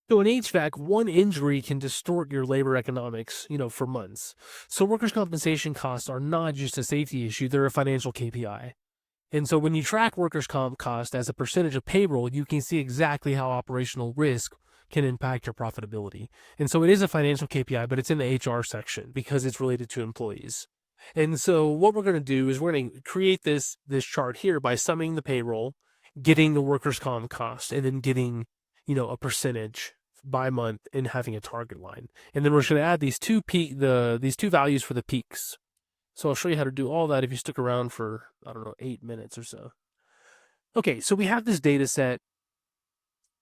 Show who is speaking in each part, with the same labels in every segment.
Speaker 1: So in HVAC, one injury can distort your labor economics, for months. So workers' compensation costs are not just a safety issue, they're a financial KPI. And so when you track workers' comp cost as a percentage of payroll, you can see exactly how operational risk can impact your profitability. And so it is a financial KPI, but it's in the HR section because it's related to employees. And so what we're going to do is we're going to create this chart here by summing the payroll, getting the workers' comp cost, and then getting, a percentage by month and having a target line. And then we're just going to add these two values for the peaks. So I'll show you how to do all that if you stick around for, I don't know, 8 minutes or so. Okay, so we have this data set,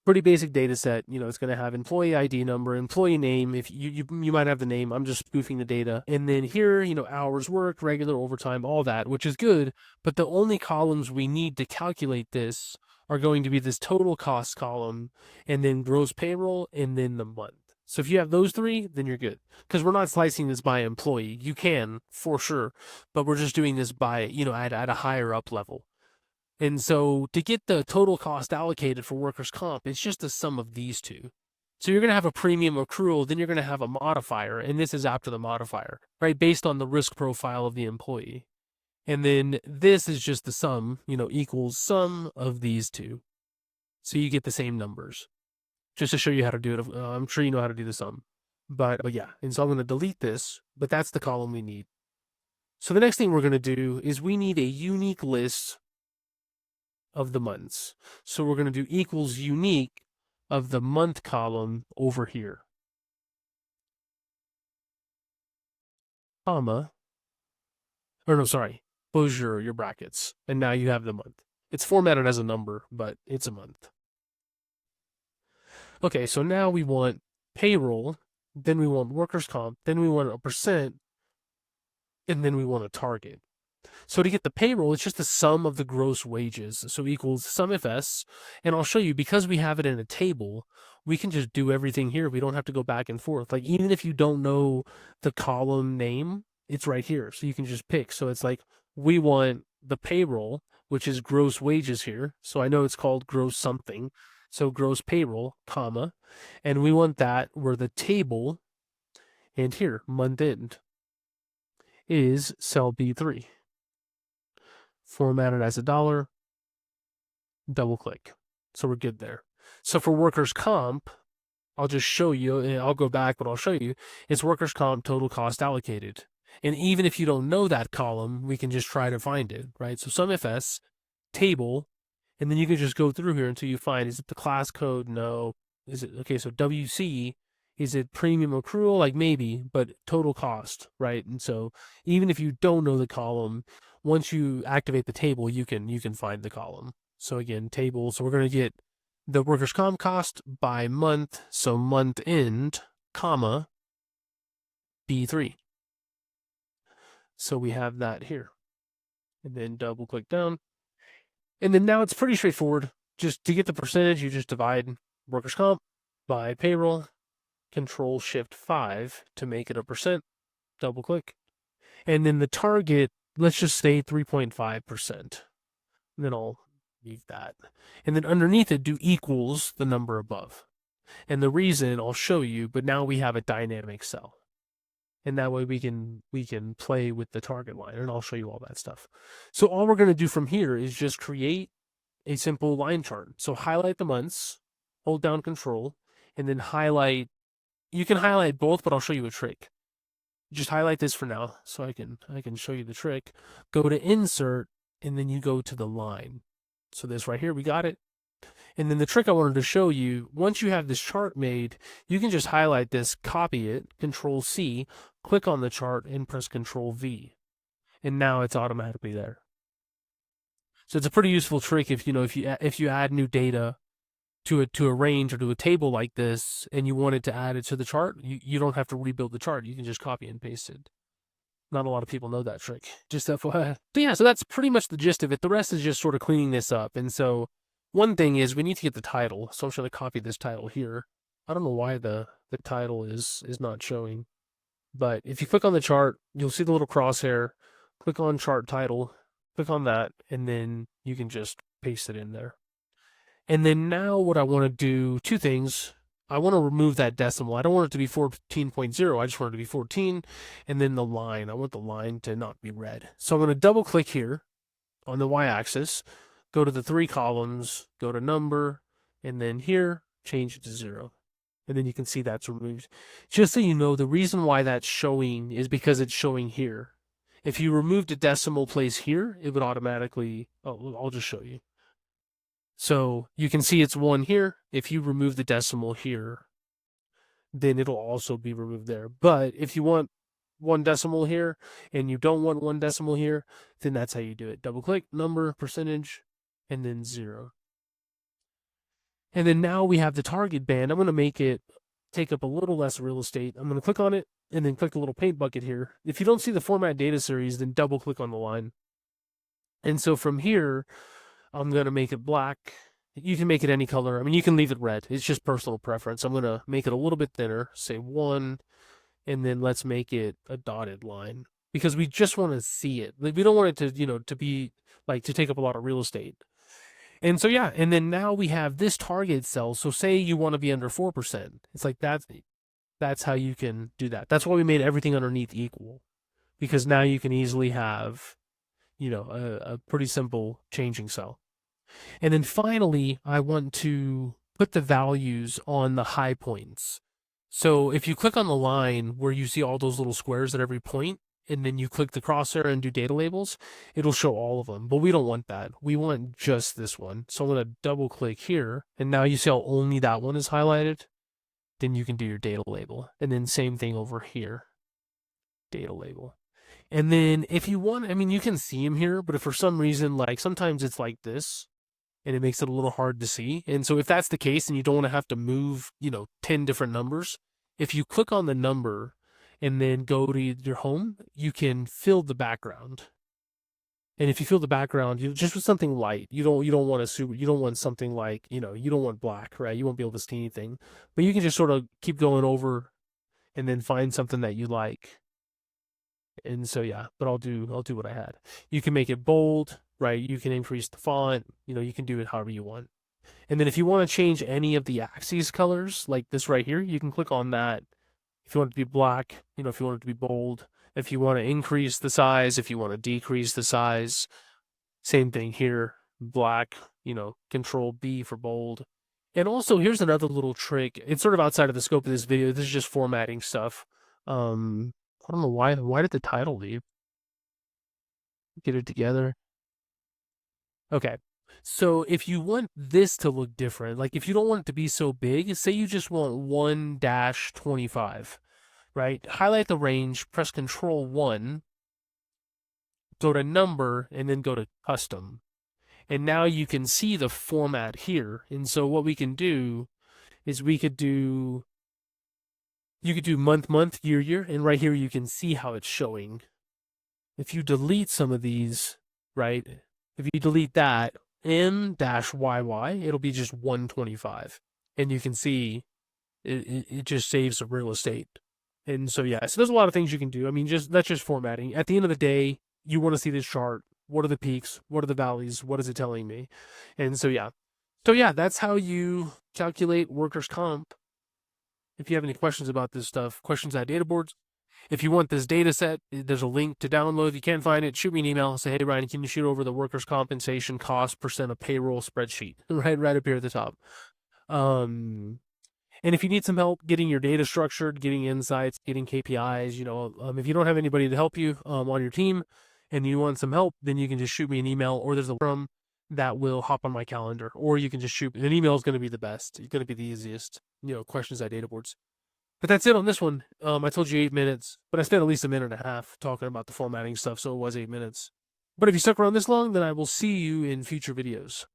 Speaker 1: pretty basic data set. It's going to have employee ID number, employee name. If you might have the name, I'm just spoofing the data. And then here, hours worked, regular overtime, all that, which is good. But the only columns we need to calculate this are going to be this total cost column and then gross payroll and then the month. So if you have those three, then you're good. Because we're not slicing this by employee. You can, for sure, but we're just doing this by, at a higher up level. And so to get the total cost allocated for workers' comp, it's just the sum of these two. So you're going to have a premium accrual, then you're going to have a modifier, and this is after the modifier, right? Based on the risk profile of the employee. And then this is just the sum, equals sum of these two. So you get the same numbers. Just to show you how to do it, I'm sure you know how to do the sum. But yeah, and so I'm going to delete this, but that's the column we need. So the next thing we're going to do is we need a unique list of the months. So we're going to do equals unique of the month column over here, comma, or no, sorry, close your brackets. And now you have the month. It's formatted as a number, but it's a month. Okay, so now we want payroll, then we want workers' comp, then we want a percent, and then we want a target. So to get the payroll, it's just the sum of the gross wages. So equals SUMIFS. And I'll show you, because we have it in a table, we can just do everything here. We don't have to go back and forth. Like, even if you don't know the column name, it's right here. So you can just pick. So it's like, we want the payroll, which is gross wages here. So I know it's called gross something. So gross payroll, comma. And we want that where the table, and here, month end, is cell B3. Formatted as a dollar, double click. So we're good there. So for workers' comp, I'll just show you, and I'll go back, but I'll show you, it's workers' comp total cost allocated. And even if you don't know that column, we can just try to find it, right? So SUMIFS, table, and then you can just go through here until you find, is it the class code? No. Is it, okay, so WC, is it premium accrual? Like maybe, but total cost, right? And so even if you don't know the column, once you activate the table, you can find the column. So again, table. So we're going to get the workers' comp cost by month. So month end, comma, B3. So we have that here. And then double click down. And then now it's pretty straightforward. Just to get the percentage, you just divide workers' comp by payroll, Control Shift 5 to make it a percent, double click. And then the target, let's just say 3.5%. And then I'll leave that. And then underneath it, do equals the number above. And the reason I'll show you, but now we have a dynamic cell. And that way we can play with the target line, and I'll show you all that stuff. So all we're going to do from here is just create a simple line chart. So highlight the months, hold down Control, and then highlight. You can highlight both, but I'll show you a trick. Just highlight this for now, so I can show you the trick. Go to Insert, and then you go to the line. So this right here, we got it. And then the trick I wanted to show you, once you have this chart made, you can just highlight this, copy it, Control C, click on the chart, and press Control V. And now it's automatically there. So it's a pretty useful trick if you add new data to a range or to a table like this, and you wanted to add it to the chart, you don't have to rebuild the chart. You can just copy and paste it. Not a lot of people know that trick. Just FYI. But yeah, so that's pretty much the gist of it. The rest is just sort of cleaning this up. And so one thing is we need to get the title. So I'm just going to copy this title here. I don't know why the title is not showing. But if you click on the chart, you'll see the little crosshair. Click on chart title. Click on that. And then you can just paste it in there. And then now what I want to do, two things. I want to remove that decimal. I don't want it to be 14.0. I just want it to be 14. And then the line, I want the line to not be red. So I'm going to double click here on the y-axis, go to the 3 columns, go to number, and then here, change it to 0. And then you can see that's removed. Just so you know, the reason why that's showing is because it's showing here. If you removed a decimal place here, it would automatically, I'll just show you. So you can see it's 1 here. If you remove the decimal here, then it'll also be removed there. But if you want 1 decimal here and you don't want 1 decimal here, then that's how you do it. Double click, number, percentage, and then 0. And then now we have the target band. I'm going to make it take up a little less real estate. I'm going to click on it and then click the little paint bucket here. If you don't see the format data series, then double click on the line. And so from here, I'm going to make it black. You can make it any color. I mean, you can leave it red. It's just personal preference. I'm going to make it a little bit thinner, say 1, and then let's make it a dotted line because we just want to see it. Like, we don't want it to, to be like to take up a lot of real estate. And so, yeah, and then now we have this target cell. So say you want to be under 4%. It's like that's how you can do that. That's why we made everything underneath equal, because now you can easily have, a pretty simple changing cell. And then finally, I want to put the values on the high points. So if you click on the line where you see all those little squares at every point, and then you click the crosshair and do data labels, it'll show all of them. But we don't want that. We want just this one. So I'm going to double click here. And now you see how only that one is highlighted. Then you can do your data label. And then same thing over here. Data label. And then if you want, you can see them here. But if for some reason, like sometimes it's like this, and it makes it a little hard to see. And so if that's the case and you don't want to have to move, 10 different numbers, if you click on the number and then go to your home, you can fill the background. And if you fill the background, just with something light, you don't want something like, you don't want black, right? You won't be able to see anything. But you can just sort of keep going over and then find something that you like. And so, yeah, but I'll do what I had. You can make it bold, right? You can increase the font, you can do it however you want. And then if you want to change any of the axes colors, like this right here, you can click on that. If you want it to be black, if you want it to be bold, if you want to increase the size, if you want to decrease the size, same thing here, black, Control B for bold. And also here's another little trick. It's sort of outside of the scope of this video. This is just formatting stuff. I don't know why did the title leave? Get it together. Okay. So if you want this to look different, like if you don't want it to be so big, say you just want 1-25, right? Highlight the range, press Control 1, go to number, and then go to custom. And now you can see the format here. And so what we can do is you could do month, year, and right here you can see how it's showing. If you delete some of these, right? If you delete that, M-YY, it'll be just 125. And you can see it just saves the real estate. And so, yeah, so there's a lot of things you can do. That's just formatting. At the end of the day, you want to see this chart. What are the peaks? What are the valleys? What is it telling me? And so, yeah. So, yeah, that's how you calculate workers' comp. If you have any questions about this stuff, questions at data boards. If you want this data set, there's a link to download. If you can't find it, shoot me an email. Say, hey, Ryan, can you shoot over the workers' compensation cost % of payroll spreadsheet? right up here at the top. And if you need some help getting your data structured, getting insights, getting KPIs, if you don't have anybody to help you on your team and you want some help, then you can just shoot me an email, or there's a forum that will hop on my calendar, or you can just shoot an email. Is going to be the best. It's going to be the easiest, questions at data boards. But that's it on this one. I told you 8 minutes, but I spent at least a minute and a half talking about the formatting stuff, so it was 8 minutes. But if you stuck around this long, then I will see you in future videos.